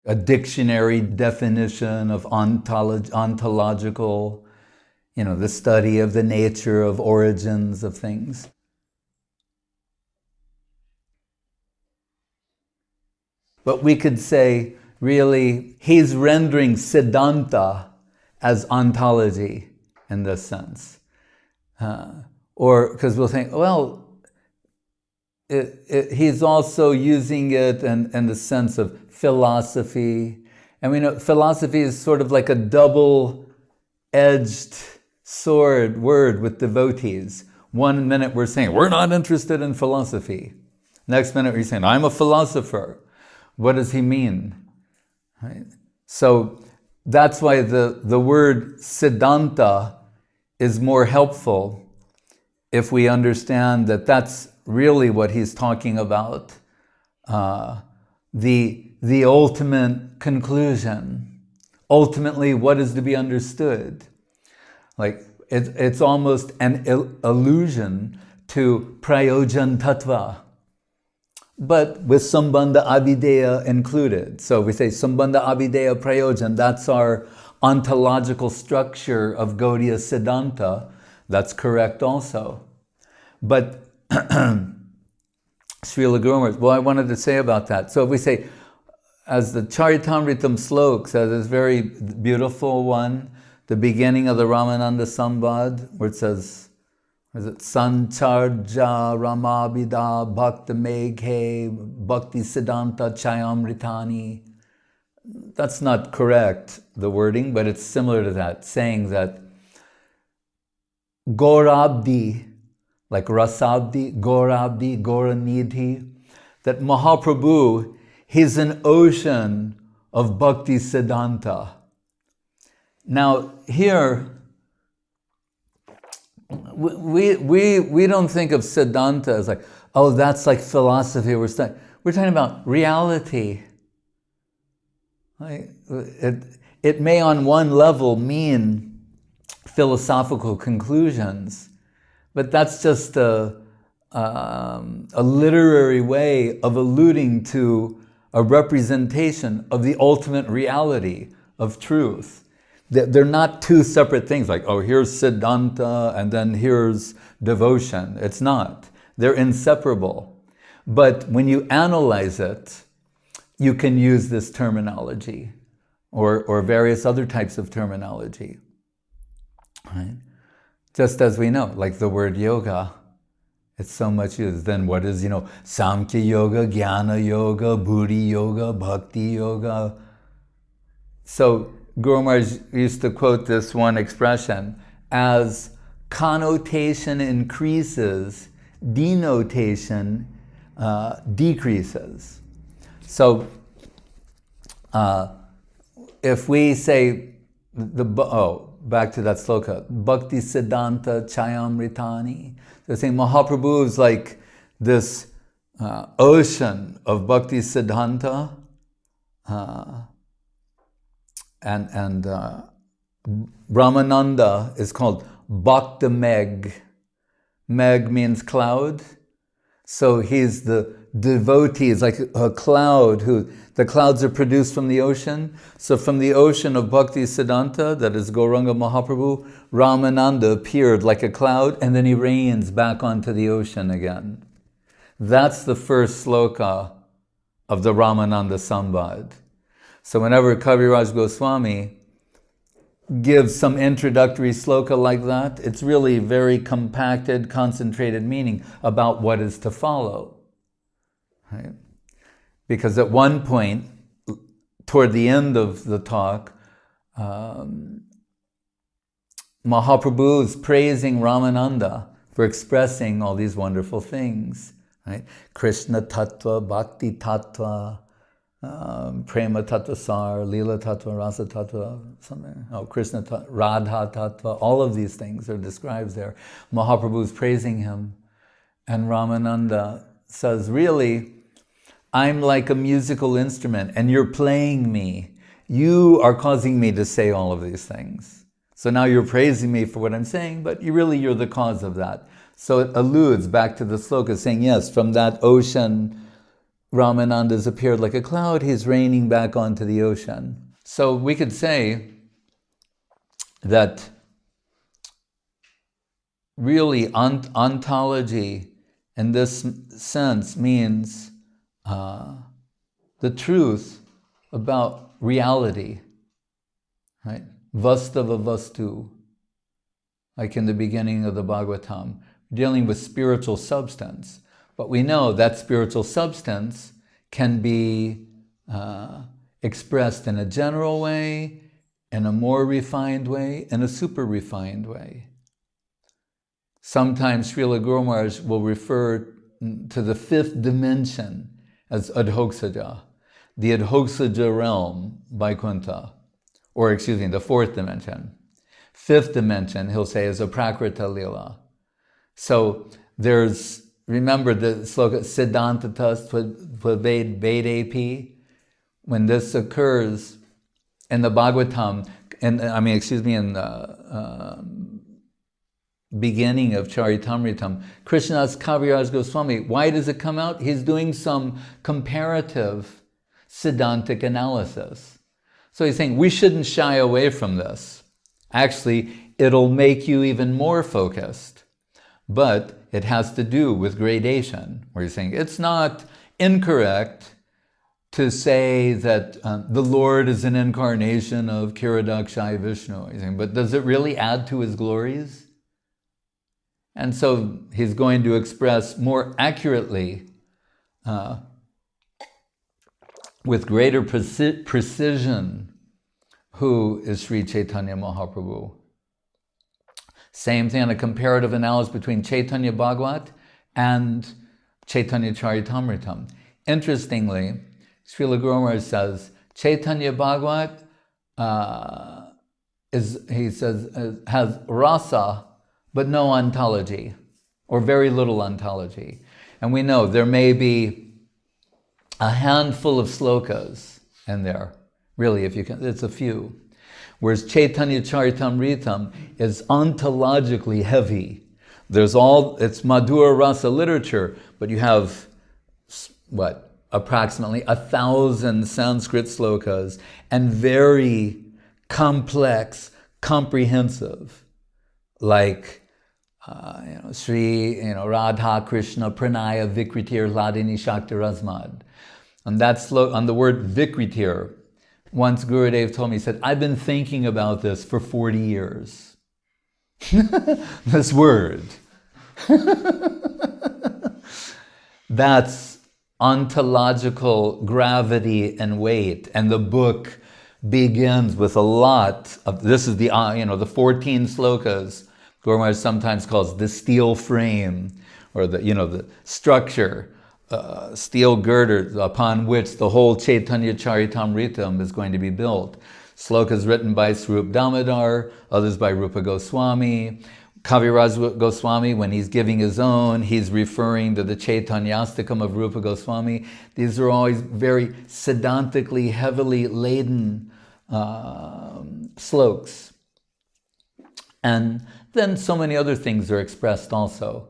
a dictionary definition of ontological, the study of the nature of origins of things. But we could say, really, he's rendering Siddhanta as ontology in this sense. Or because we'll think, well, he's also using it in the sense of philosophy. And we know philosophy is sort of like a double-edged sword word with devotees. One minute we're saying, we're not interested in philosophy. Next minute we're saying, I'm a philosopher. What does he mean? Right? So that's why the word Siddhanta is more helpful if we understand that that's really what he's talking about. The ultimate conclusion. Ultimately, what is to be understood? Like, it's almost an allusion to prayojan tattva, but with sambandha avideya included. So we say sambandha avideya prayojan, that's our ontological structure of Gaudiya Siddhanta. That's correct also. But Srila Guru Maharaj, well, I wanted to say about that. So if we say, as the Charitamritam slok says, this very beautiful one, the beginning of the Ramananda Sambad, where it says, is it Sancharja Ramabhida Bhakta Meghe Bhakti Siddhanta Chayamritani. That's not correct, the wording, but it's similar to that, saying that Gaurabdi, like Rasabdi, Gaurabdi, Gauranidhi, that Mahaprabhu, he's an ocean of Bhakti Siddhanta. Now, here, we don't think of Siddhanta as like, oh, that's like philosophy. We're talking about reality. It may on one level mean philosophical conclusions, but that's just a literary way of alluding to a representation of the ultimate reality of truth. They're not two separate things, like, oh, here's Siddhanta and then here's devotion. It's not. They're inseparable. But when you analyze it, you can use this terminology or various other types of terminology. Right? Just as we know, like the word yoga, it's so much used. Then what is, Samkhya yoga, Jnana yoga, Buddhi yoga, Bhakti yoga. So Guru Maharaj used to quote this one expression, as connotation increases, denotation decreases. So if we say, back to that sloka, Bhakti Siddhanta Chayamritani, they're saying Mahaprabhu is like this ocean of Bhakti Siddhanta, and Ramananda is called Bhakta Meg. Meg means cloud. So he's the devotee, is like a cloud the clouds are produced from the ocean. So from the ocean of Bhakti Siddhanta, that is Gauranga Mahaprabhu, Ramananda appeared like a cloud and then he rains back onto the ocean again. That's the first sloka of the Ramananda Sambad. So whenever Kaviraj Goswami gives some introductory sloka like that, it's really very compacted, concentrated meaning about what is to follow. Right? Because at one point, toward the end of the talk, Mahaprabhu is praising Ramananda for expressing all these wonderful things. Right? Krishna Tattva, Bhakti Tattva, Prema Tattva Sar, Leela Tattva, Rasa Tattva, something. Krishna Tattva, Radha Tattva, all of these things are described there. Mahaprabhu is praising him, and Ramananda says, really, I'm like a musical instrument, and you're playing me. You are causing me to say all of these things. So now you're praising me for what I'm saying, but you're the cause of that. So it alludes back to the sloka saying, yes, from that ocean, Ramananda's appeared like a cloud, he's raining back onto the ocean. So we could say that really ontology in this sense means the truth about reality, right? Vastava vastu, like in the beginning of the Bhagavatam, dealing with spiritual substance. But we know that spiritual substance can be expressed in a general way, in a more refined way, in a super refined way. Sometimes Srila Guru Maharaj will refer to the fifth dimension as Adhoksaja, the Adhoksaja realm, Vaikuntha, or excuse me, the fourth dimension. Fifth dimension, he'll say, is a Prakrita Lila. So there's, remember the sloka, Siddhantatas Tvaved Vedepi? When this occurs in the Bhagavatam, in the beginning of Charitamritam, Krishna's Kaviraj Goswami, why does it come out? He's doing some comparative Siddhantic analysis. So he's saying we shouldn't shy away from this. Actually, it'll make you even more focused. But it has to do with gradation, where he's saying it's not incorrect to say that the Lord is an incarnation of Kiradakshai Vishnu. He's saying, but does it really add to his glories? And so he's going to express more accurately, with greater precision, who is Sri Chaitanya Mahaprabhu. Same thing on a comparative analysis between Chaitanya Bhagavat and Chaitanya Charitamritam. Interestingly, Srila Guru Maharaj says, Chaitanya Bhagavat has rasa, but no ontology, or very little ontology. And we know there may be a handful of slokas in there. Really, if you can, it's a few. Whereas Chaitanya Charitamritam is ontologically heavy. It's Madhura Rasa literature, but you have, approximately 1,000 Sanskrit slokas, and very complex, comprehensive, like Sri Radha Krishna Pranaya Vikritir Ladini Shakti Rasmad. On that sloka, on the word Vikritir, once Gurudev told me, he said, I've been thinking about this for 40 years. This word. That's ontological gravity and weight. And the book begins with a lot of, this is the 14 slokas Guru Maharaj sometimes calls the steel frame, or the structure, steel girders upon which the whole Chaitanya Charitamritam is going to be built. Slokas written by Swarup Damodar, others by Rupa Goswami. Kaviraj Goswami, when he's giving his own, he's referring to the Chaitanyastakam of Rupa Goswami. These are always very siddhantically, heavily laden slokas. And then so many other things are expressed also.